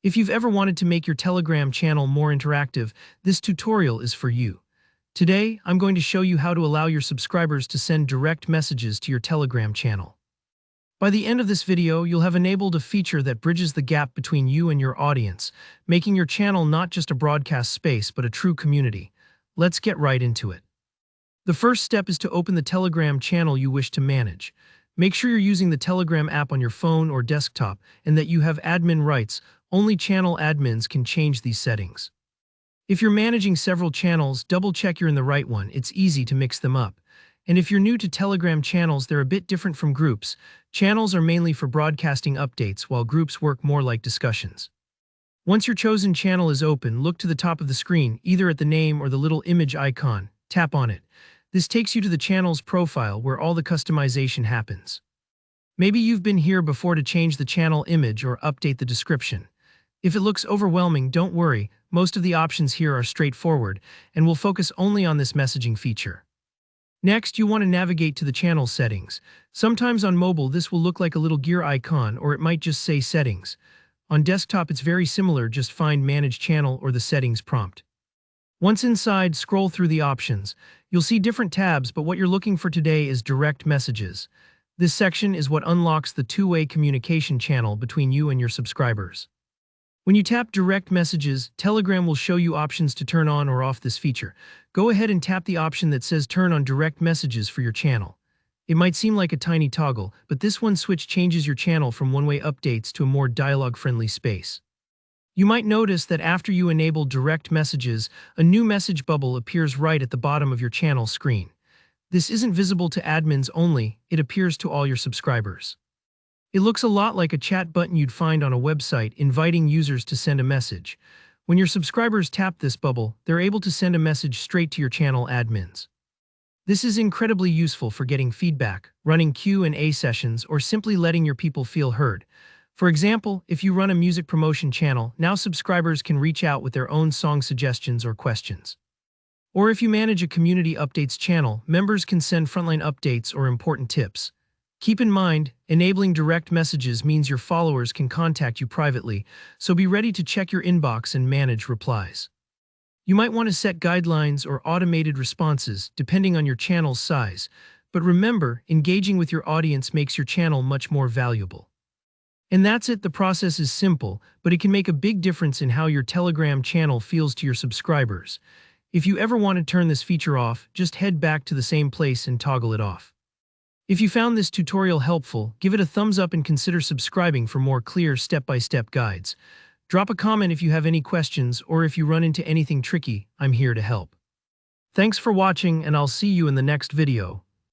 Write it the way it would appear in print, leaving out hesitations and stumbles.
If you've ever wanted to make your Telegram channel more interactive, this tutorial is for you. Today, I'm going to show you how to allow your subscribers to send direct messages to your Telegram channel. By the end of this video, you'll have enabled a feature that bridges the gap between you and your audience, making your channel not just a broadcast space but a true community. Let's get right into it. The first step is to open the Telegram channel you wish to manage. Make sure you're using the Telegram app on your phone or desktop and that you have admin rights. Only channel admins can change these settings. If you're managing several channels, double-check you're in the right one. It's easy to mix them up. And if you're new to Telegram channels, they're a bit different from groups. Channels are mainly for broadcasting updates, while groups work more like discussions. Once your chosen channel is open, look to the top of the screen, either at the name or the little image icon. Tap on it. This takes you to the channel's profile where all the customization happens. Maybe you've been here before to change the channel image or update the description. If it looks overwhelming, don't worry. Most of the options here are straightforward, and we'll focus only on this messaging feature. Next, you want to navigate to the channel settings. Sometimes on mobile, this will look like a little gear icon, or it might just say Settings. On desktop, it's very similar, just find Manage Channel or the Settings prompt. Once inside, scroll through the options. You'll see different tabs, but what you're looking for today is Direct Messages. This section is what unlocks the two-way communication channel between you and your subscribers. When you tap Direct Messages, Telegram will show you options to turn on or off this feature. Go ahead and tap the option that says Turn on Direct Messages for your channel. It might seem like a tiny toggle, but this one switch changes your channel from one-way updates to a more dialogue-friendly space. You might notice that after you enable Direct Messages, a new message bubble appears right at the bottom of your channel screen. This isn't visible to admins only, it appears to all your subscribers. It looks a lot like a chat button you'd find on a website inviting users to send a message. When your subscribers tap this bubble, they're able to send a message straight to your channel admins. This is incredibly useful for getting feedback, running Q&A sessions, or simply letting your people feel heard. For example, if you run a music promotion channel, now subscribers can reach out with their own song suggestions or questions. Or if you manage a community updates channel, members can send frontline updates or important tips. Keep in mind, enabling direct messages means your followers can contact you privately, so be ready to check your inbox and manage replies. You might want to set guidelines or automated responses, depending on your channel's size, but remember, engaging with your audience makes your channel much more valuable. And that's it. The process is simple, but it can make a big difference in how your Telegram channel feels to your subscribers. If you ever want to turn this feature off, just head back to the same place and toggle it off. If you found this tutorial helpful, give it a thumbs up and consider subscribing for more clear step-by-step guides. Drop a comment if you have any questions or if you run into anything tricky. I'm here to help. Thanks for watching, and I'll see you in the next video.